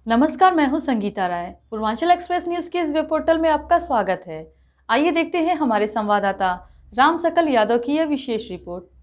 नमस्कार, मैं हूं संगीता राय। पूर्वांचल एक्सप्रेस न्यूज के इस वेब पोर्टल में आपका स्वागत है। आइए देखते हैं हमारे संवाददाता राम सकल यादव की यह विशेष रिपोर्ट।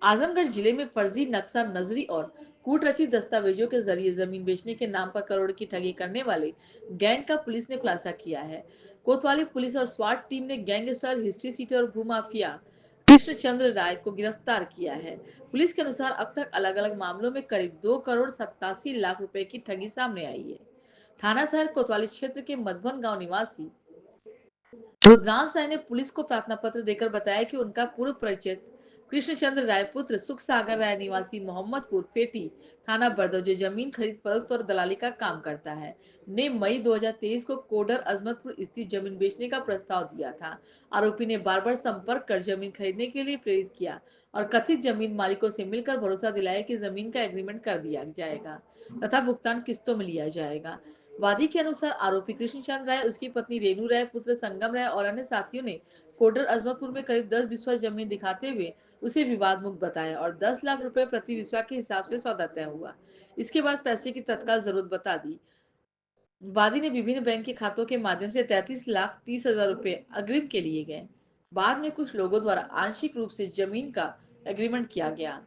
आजमगढ़ जिले में फर्जी नक्शा नजरी और कूटरचित दस्तावेजों के जरिए जमीन बेचने के नाम पर करोड़ की ठगी करने वाले गैंग का पुलिस ने खुलासा किया है। कोतवाली पुलिस और स्वाट टीम ने गैंगस्टर, हिस्ट्री सीटर और भूमाफिया कृष्ण चंद्र राय को गिरफ्तार किया है। पुलिस के अनुसार अब तक अलग अलग मामलों में करीब 2 करोड़ 87 लाख रुपए की ठगी सामने आई है। थाना शहर कोतवाली क्षेत्र के मधुबन गांव निवासी रुद्रांश राय ने पुलिस को प्रार्थना पत्र देकर बताया कि उनका पूर्व परिचित कृष्णचंद्र राय पुत्र सुख सागर राय निवासी मोहम्मदपुर फेटी थाना बरदो, जो जमीन खरीद फरोख्त और दलाली का काम करता है, ने मई 2023 को कोडर अजमतपुर स्थित जमीन बेचने का प्रस्ताव दिया था। आरोपी ने बार बार संपर्क कर जमीन खरीदने के लिए प्रेरित किया और कथित जमीन मालिकों से मिलकर भरोसा दिलाया कि जमीन का एग्रीमेंट कर दिया जाएगा तथा भुगतान किस्तों में लिया जाएगा। वादी के अनुसार आरोपी कृष्णचंद राय, उसकी पत्नी रेणु राय, पुत्र संगम राय और अन्य साथियों ने कोडर अजमतपुर में करीब 10 बिस्वा जमीन दिखाते हुए उसे विवाद मुक्त बताया और 10 लाख रुपए प्रति बिस्वा के हिसाब से सौदा तय हुआ। इसके बाद पैसे की तत्काल जरूरत बता दी। वादी ने विभिन्न बैंक के खातों के माध्यम से 33,30,000 रुपए अग्रिम के लिए गए। बाद में कुछ लोगों द्वारा आंशिक रूप से जमीन का एग्रीमेंट किया गया,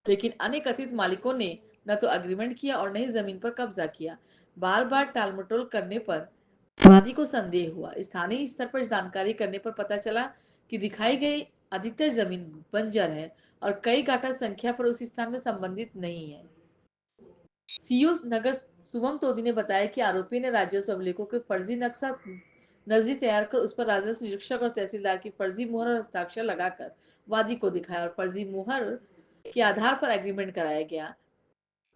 लेकिन अन्य कथित मालिकों ने न तो अग्रीमेंट किया और न ही जमीन पर कब्जा किया। बार बार टालमटोल करने पर वादी को संदेह हुआ। स्थानीय स्तर पर जानकारी करने पर पता चला कि दिखाई गई अधिकतर जमीन बंजर है और कई गाटा संख्या पर उस स्थान में संबंधित नहीं है। सीओ नगर शुभम तोदी ने बताया कि आरोपी ने राजस्व अभिलेखों के फर्जी नक्शा नजरी तैयार कर उस पर राजस्व निरीक्षक और तहसीलदार की फर्जी मुहर और हस्ताक्षर लगाकर वादी को दिखाया और फर्जी मुहर के आधार पर एग्रीमेंट कराया गया।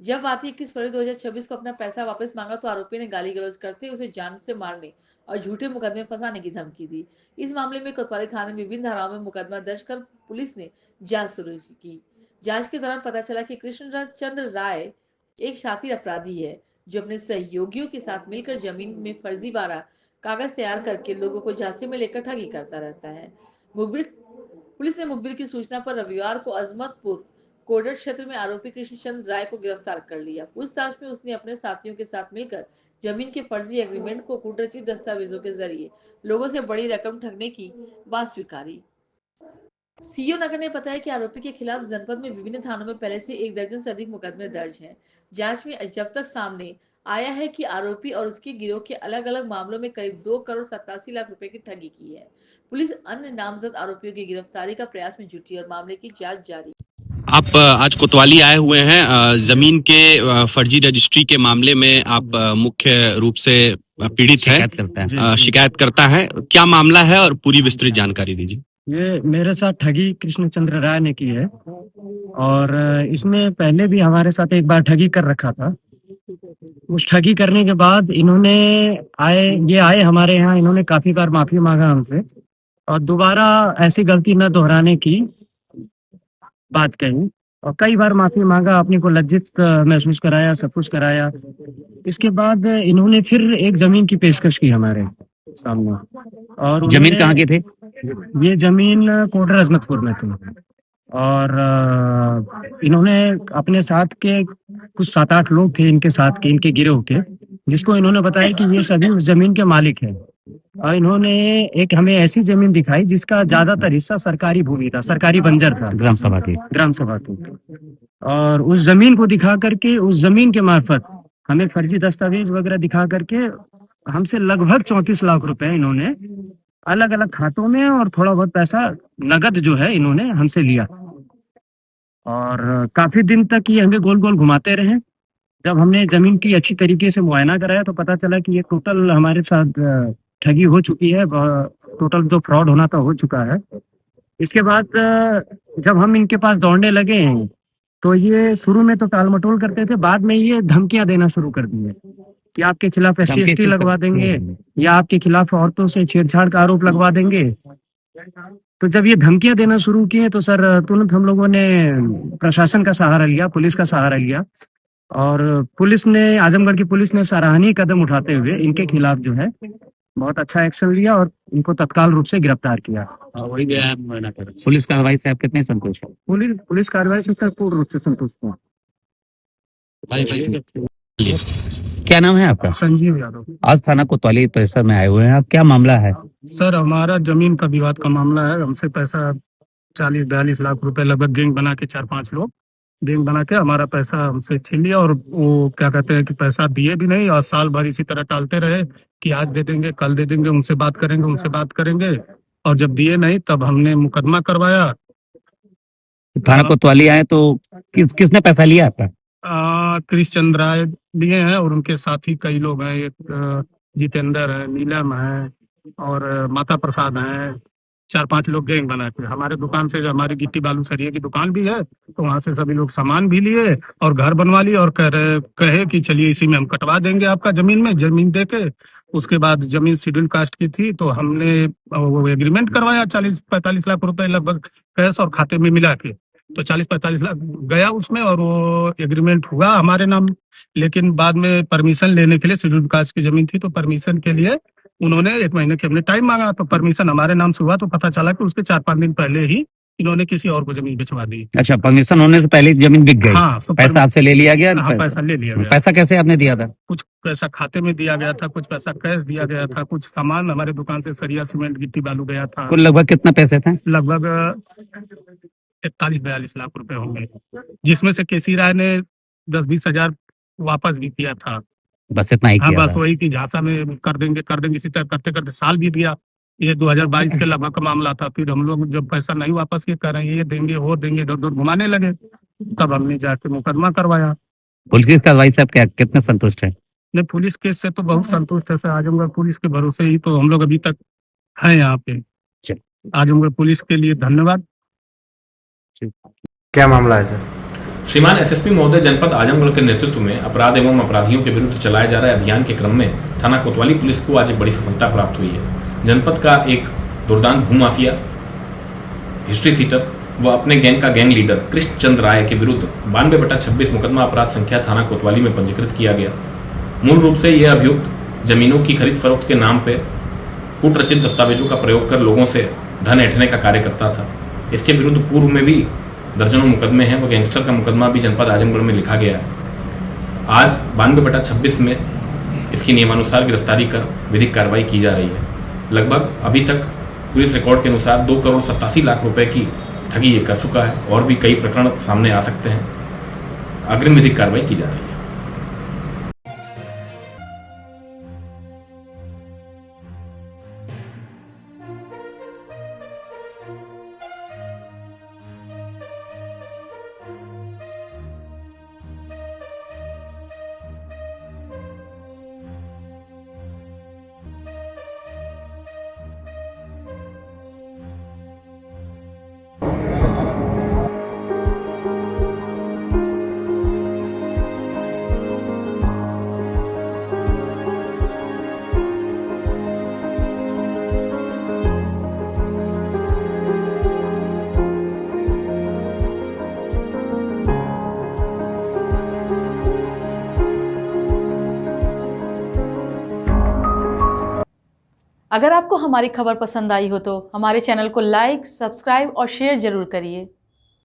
जब वादी 21 फरवरी 2026 को अपना पैसा वापस मांगा तो आरोपी ने गाली गलौज करते उसे जान से मारने और झूठे मुकदमे फंसाने की धमकी दी। इस मामले में कोतवाली थाने में विभिन्न धाराओं में मुकदमा दर्ज कर पुलिस ने जांच शुरू की। जांच के दौरान पता चला कि कृष्ण चंद्र राय एक शातिर अपराधी है, जो अपने सहयोगियों के साथ मिलकर जमीन में फर्जीवाड़ा कागज तैयार करके लोगों को झांसे में लेकर ठगी करता रहता है। मुखबिर पुलिस ने मुखबिर की सूचना पर रविवार को अजमतपुर कोडर क्षेत्र में आरोपी कृष्णचंद्र राय को गिरफ्तार कर लिया। पूछताछ में उसने अपने साथियों के साथ मिलकर जमीन के फर्जी एग्रीमेंट को कूटरचित दस्तावेजों के जरिए लोगों से बड़ी रकम ठगने की बात स्वीकारी। सीओ नगर ने बताया कि आरोपी के खिलाफ जनपद में विभिन्न थानों में पहले से 1 दर्जन से अधिक मुकदमे दर्ज हैं। जांच में जब तक सामने आया है कि आरोपी और उसके गिरोह के अलग अलग मामलों में करीब 2 करोड़ 87 लाख रुपए की ठगी की है। पुलिस अन्य नामजद आरोपियों की गिरफ्तारी का प्रयास में जुटी और मामले की जांच जारी। आप आज कोतवाली आए हुए हैं। जमीन के फर्जी रजिस्ट्री के मामले में आप मुख्य रूप से पीड़ित है, शिकायत करता है। क्या मामला है और पूरी विस्तृत जानकारी दीजिए। ये मेरे साथ ठगी कृष्णचंद्र राय ने की है और इसने पहले भी हमारे साथ एक बार ठगी कर रखा था। उस ठगी करने के बाद ये आए हमारे यहाँ, इन्होंने काफी बार माफी मांगा हमसे और दोबारा ऐसी गलती न दोहराने की बात कही और कई बार माफी मांगा, अपने को लज्जित महसूस कराया, सब कुछ कराया। इसके बाद इन्होंने फिर एक जमीन की पेशकश की हमारे सामने। और जमीन कहाँ के थे? ये जमीन कोडर अजमतपुर में थी और इन्होंने अपने साथ के कुछ 7-8 लोग थे इनके साथ के, इनके गिरोह के, जिसको इन्होंने बताया कि ये सभी उस जमीन के मालिक हैं। और इन्होंने एक हमें ऐसी जमीन दिखाई जिसका ज्यादातर हिस्सा सरकारी भूमि था, सरकारी बंजर था, ग्राम सभा की। और उस जमीन को दिखा करके, उस जमीन के मार्फत हमें फर्जी दस्तावेज वगैरह दिखा करके हमसे लगभग 34 लाख रुपए इन्होंने अलग अलग खातों में और थोड़ा बहुत पैसा नगद जो है इन्होंने हमसे लिया। और काफी दिन तक ये हमें गोल गोल घुमाते रहे। जब हमने जमीन की अच्छी तरीके से मुआयना कराया तो पता चला कि ये टोटल हमारे साथ ठगी हो चुकी है, टोटल जो फ्रॉड होना था हो चुका है। इसके बाद जब हम इनके पास दौड़ने लगे तो ये शुरू में तो टाल मटोल करते थे, बाद में ये धमकियां देना शुरू कर दिए कि आपके खिलाफ SC/ST लगवा देंगे या आपके खिलाफ औरतों से छेड़छाड़ का आरोप लगवा देंगे। तो जब ये धमकियां देना शुरू किए तो सर तुरंत हम लोगों ने प्रशासन का सहारा लिया, पुलिस का सहारा लिया, और पुलिस ने, आजमगढ़ की पुलिस ने सराहनीय कदम उठाते हुए इनके खिलाफ जो है बहुत अच्छा एक्शन लिया और इनको तत्काल रूप से गिरफ्तार किया। पुलिस कार्रवाई से आप कितने संतुष्ट हैं? पुलिस कार्रवाई से सर पूर्ण रूप से संतुष्ट हूँ। क्या नाम है आपका? संजीव यादव। आज थाना कोतवाली परिसर में आए हुए हैं आप, क्या मामला है? सर हमारा जमीन का विवाद का मामला है। हमसे पैसा 40-42 लाख रुपए लगभग गैंग बना के 4-5 लोग गैंग बना के हमारा पैसा हमसे छीन लिया, और वो क्या कहते हैं कि पैसा दिए भी नहीं और साल भर इसी तरह टालते रहे कि आज दे देंगे, कल दे देंगे, उनसे बात करेंगे, और जब दिए नहीं तब हमने मुकदमा करवाया। थाना कोतवाली आए तो किसने पैसा लिया आपका? कृष्ण चंद्र राय लिए हैं और उनके साथी कई लोग हैं। एक जितेंद्र है, नीलम है और माता प्रसाद हैं। 4-5 लोग गैंग बना के हमारे दुकान से, हमारी गिट्टी बालू सरिये की दुकान भी है, तो वहां से सभी लोग सामान भी लिए और घर बनवा लिए और कहे कि चलिए इसी में हम कटवा देंगे आपका जमीन दे के। उसके बाद जमीन शेड्यूल कास्ट की थी तो हमने वो एग्रीमेंट करवाया 40-45 लाख रुपए लगभग कैश और खाते में मिला के। तो 40-45 लाख गया उसमें और वो एग्रीमेंट हुआ हमारे नाम। लेकिन बाद में परमिशन लेने के लिए, शेड्यूल कास्ट की जमीन थी तो परमिशन के लिए उन्होंने 1 महीने के हमने टाइम मांगा, तो परमिशन हमारे नाम से हुआ तो पता चला कि उसके 4-5 दिन पहले ही इन्होंने किसी और को जमीन भिजवा दी। अच्छा, परमिशन होने से पहले जमीन बिक गई? हाँ, तो पैसा आपसे ले लिया गया? हाँ, पैसा ले लिया गया। पैसा कैसे आपने दिया था? कुछ पैसा खाते में दिया गया था, कुछ पैसा कैश दिया गया था, कुछ सामान हमारे दुकान से सरिया सीमेंट गिट्टी बालू गया था। कुल लगभग कितना पैसे थे? लगभग 41-42 लाख रुपए होंगे, जिसमें से केसी राय ने 10-20 हजार वापस भी किया था। बस इतना ही हाँ, किया बस था? वही की झांसा में कर देंगे इसी तरह करते करते साल बीत गया। ये 2022 के लगभग का मामला था। फिर हम लोग जब पैसा नहीं वापस किए, कर रहे हैं ये देंगे वो देंगे, इधर उधर घुमाने लगे, तब हमने जाके मुकदमा करवाया। पुलिस की कार्रवाई से आप कितने संतुष्ट हैं? नहीं, पुलिस केस से तो बहुत संतुष्ट है सर। आजमगढ़ पुलिस के भरोसे ही तो हम लोग अभी तक हैं यहाँ पे। आजमगढ़ पुलिस के लिए धन्यवाद। क्या मामला है सर? श्रीमान एसएसपी महोदय जनपद आजमगढ़ के नेतृत्व में अपराध एवं अपराधियों के विरुद्ध चलाए जा रहे अभियान के क्रम में थाना कोतवाली पुलिस को आज एक बड़ी सफलता प्राप्त हुई है। जनपद का एक दुर्दांत भूमाफिया, हिस्ट्री सीटर व अपने गैंग का गैंग लीडर कृष्ण चंद्र राय के विरुद्ध 92/26 मुकदमा अपराध संख्या थाना कोतवाली में पंजीकृत किया गया। मूल रूप से यह अभियुक्त जमीनों की खरीद फरोख्त के नाम पर कूटरचित दस्तावेजों का प्रयोग कर लोगों से धन ऐंठने का कार्य करता था। इसके विरुद्ध पूर्व में भी दर्जनों मुकदमे हैं। वो गैंगस्टर का मुकदमा भी जनपद आजमगढ़ में लिखा गया है। आज 92/26 में इसकी नियमानुसार गिरफ्तारी कर विधिक कार्रवाई की जा रही है। लगभग अभी तक पुलिस रिकॉर्ड के अनुसार 2,87 लाख रुपए की ठगी ये कर चुका है और भी कई प्रकरण सामने आ सकते हैं। अग्रिम विधिक कार्रवाई की जा रही है। अगर आपको हमारी खबर पसंद आई हो तो हमारे चैनल को लाइक, सब्सक्राइब और शेयर जरूर करिए।